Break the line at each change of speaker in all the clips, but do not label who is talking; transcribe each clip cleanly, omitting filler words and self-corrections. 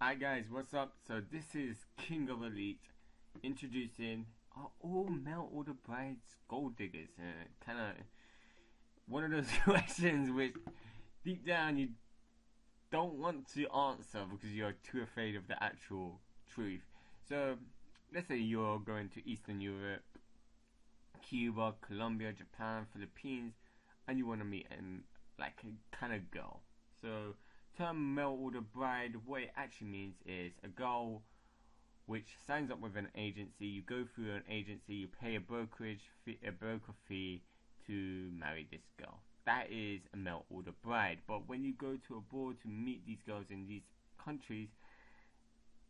Hi guys, what's up? So this is King of Elite introducing our all male order brides gold diggers. Kind of one of those questions which deep down you don't want to answer because you're too afraid of the actual truth. So let's say you're going to Eastern Europe, Cuba, Colombia, Japan, Philippines, and you want to meet like a kind of girl. So term mail order bride, what it actually means is a girl which signs up with an agency. You go through an agency, you pay a broker fee to marry this girl. That is a mail order bride. But when you go to abroad to meet these girls in these countries,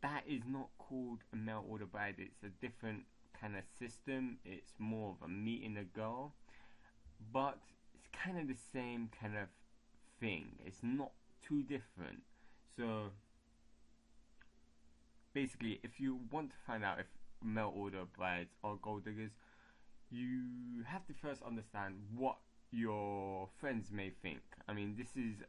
that is not called a mail order bride. It's a different kind of system. It's more of a meeting a girl, but it's kind of the same kind of thing. It's not too different. So basically, if you want to find out if mail order brides are gold diggers, you have to first understand what your friends may think. I mean, this is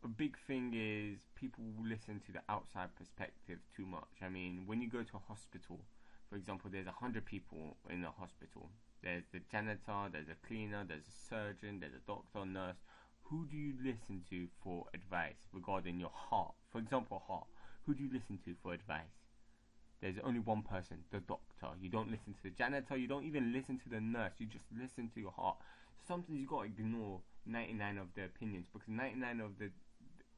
a big thing is people listen to the outside perspective too much. I mean, when you go to a hospital, for example, there's 100 people in a hospital. There's the janitor, there's a cleaner, there's a surgeon, there's a doctor, nurse. Who do you listen to for advice regarding your heart? For example, heart. Who do you listen to for advice? There's only one person, the doctor. You don't listen to the janitor. You don't even listen to the nurse. You just listen to your heart. Sometimes you gotta ignore 99 of the opinions because 99 of the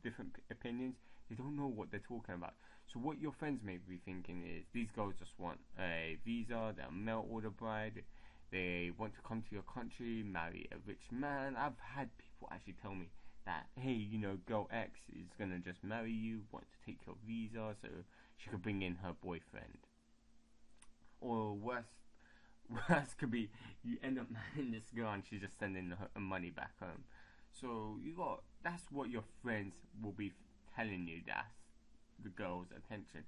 different opinions, they don't know what they're talking about. So what your friends may be thinking is these girls just want a visa. They're a mail order bride. They want to come to your country, marry a rich man. I've had people actually tell me that, hey, you know, girl X is gonna just marry you, want to take your visa so she could bring in her boyfriend. Or worse could be you end up marrying this girl and she's just sending her money back home. So that's what your friends will be telling you. That's the girl's attention.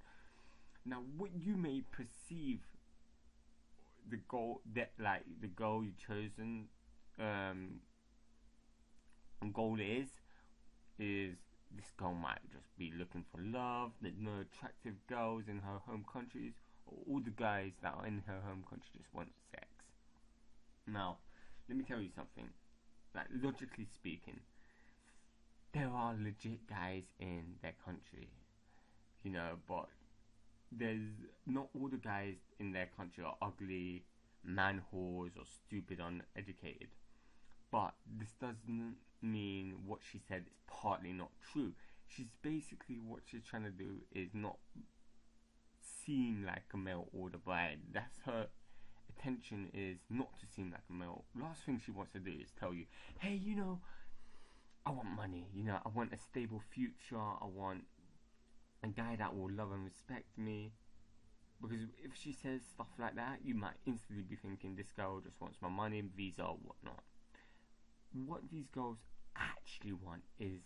Now, what you may perceive the goal you chosen goal is this girl might just be looking for love. There's no attractive girls in her home countries, or all the guys that are in her home country just want sex. Now, let me tell you something. Like, logically speaking, there are legit guys in their country, you know, but there's not all the guys in their country are ugly, man whores, or stupid, uneducated. But this doesn't mean what she said is partly not true. She's basically, what she's trying to do is not seem like a mail order bride. That's her attention, is not to seem like a male. Last thing she wants to do is tell you, hey, you know, I want money, you know, I want a stable future, I want a guy that will love and respect me. Because if she says stuff like that, you might instantly be thinking this girl just wants my money, visa, or whatnot. What these girls actually want is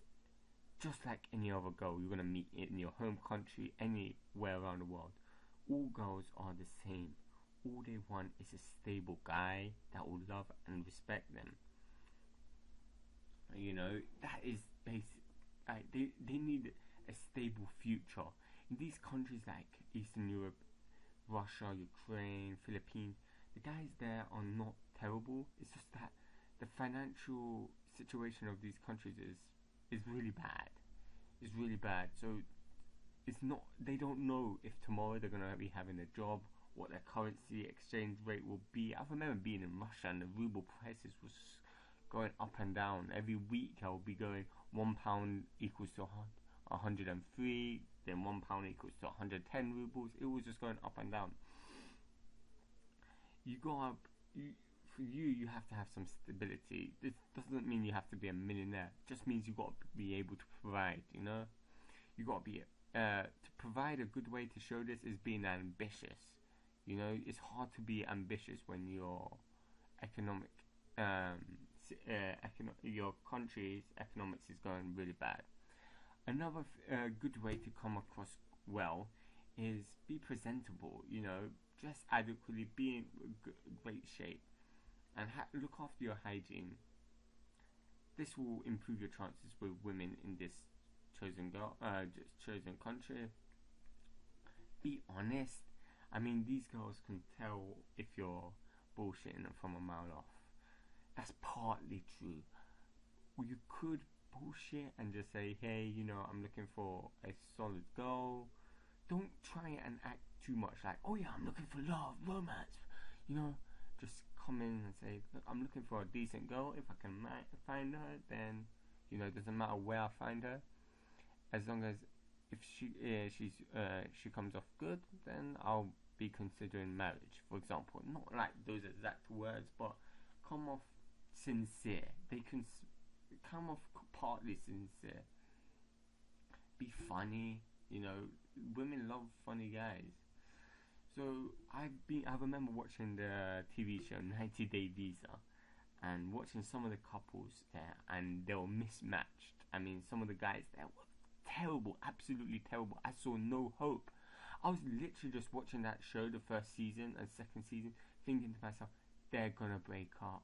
just like any other girl you're gonna meet in your home country, anywhere around the world. All girls are the same. All they want is a stable guy that will love and respect them. You know, that is basic. They need a stable future. In these countries like Eastern Europe, Russia, Ukraine, Philippines, the guys there are not terrible. It's just that the financial situation of these countries is really bad. It's really bad. So it's not. They don't know if tomorrow they're gonna be having a job, what their currency exchange rate will be. I remember being in Russia and the ruble prices was going up and down. Every week I would be going £1 equals to 103, then £1 equals to 110 rubles. It was just going up and down. You have to have some stability. This doesn't mean you have to be a millionaire. It just means you got to be able to provide. You know, you got to be to provide. A good way to show this is being ambitious. You know, it's hard to be ambitious when your your country's economics is going really bad. Another good way to come across well is be presentable. You know, dress adequately, be in great shape, and look after your hygiene. This will improve your chances with women in this chosen girl, chosen country. Be honest. I mean, these girls can tell if you're bullshitting from a mile off. That's partly true. You could bullshit and just say, hey, I'm looking for a solid girl. Don't try and act too much like, oh yeah, I'm looking for love, romance. Just come in and say, look, I'm looking for a decent girl. If I can find her, then, it doesn't matter where I find her. As long as if she comes off good, then I'll be considering marriage, for example. Not like those exact words, but come off sincere. They can come off partly sincere. Be funny. Women love funny guys. So I remember watching the TV show 90 Day Visa, and watching some of the couples there, and they were mismatched. I mean, some of the guys there were terrible, absolutely terrible. I saw no hope. I was literally just watching that show, the first season and second season, thinking to myself, they're gonna break up.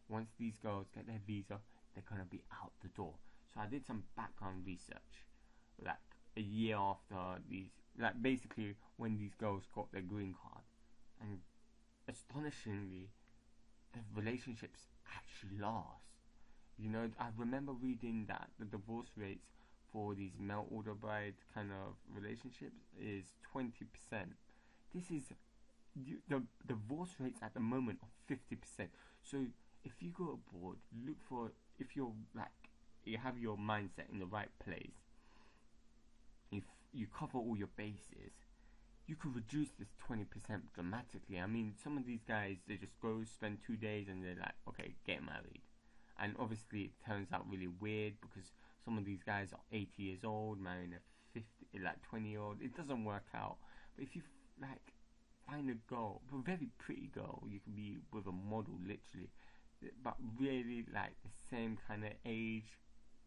Once these girls get their visa, they're gonna be out the door. So I did some background research, like a year after basically when these girls got their green card, and astonishingly, the relationships actually last. I remember reading that the divorce rates for these mail order bride kind of relationships is 20%. This is the divorce rates at the moment of 50%. So if you go abroad, look for, if you're you have your mindset in the right place, if you cover all your bases, you could reduce this 20% dramatically. I mean, some of these guys, they just go spend 2 days and they're like, okay, get married. And obviously it turns out really weird because some of these guys are 80 years old, marrying a 20-year-old. It doesn't work out. But if you find a girl, a very pretty girl, you can be with a model literally, but really the same kind of age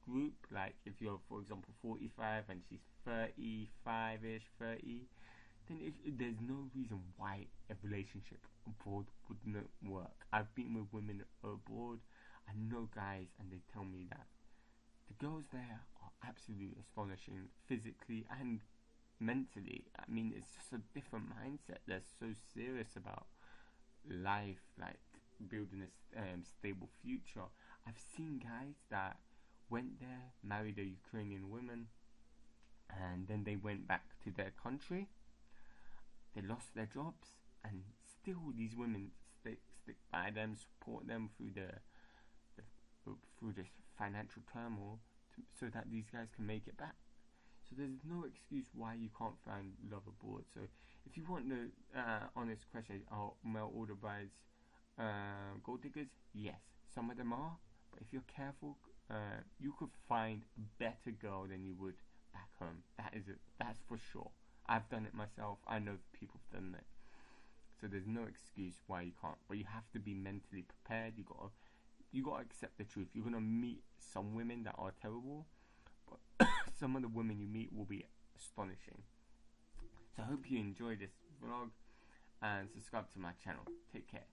group. Like if you're, for example, 45 and she's 35ish, 30, then there's no reason why a relationship abroad would not work. I've been with women abroad, I know guys, and they tell me that the girls there are absolutely astonishing, physically and mentally. I mean, it's just a different mindset. They're so serious about life, building a stable future. I've seen guys that went there, married a Ukrainian woman, and then they went back to their country. They lost their jobs, and still these women stick by them, support them through through this financial turmoil, so that these guys can make it back. So there's no excuse why you can't find love abroad. So if you want the honest question, are male order brides gold diggers? Yes, some of them are. But if you're careful, you could find a better girl than you would back home. That's for sure. I've done it myself. I know people have done it. So there's no excuse why you can't. But you have to be mentally prepared. You gotta accept the truth. You're gonna meet some women that are terrible, but some of the women you meet will be astonishing. So I hope you enjoy this vlog and subscribe to my channel. Take care.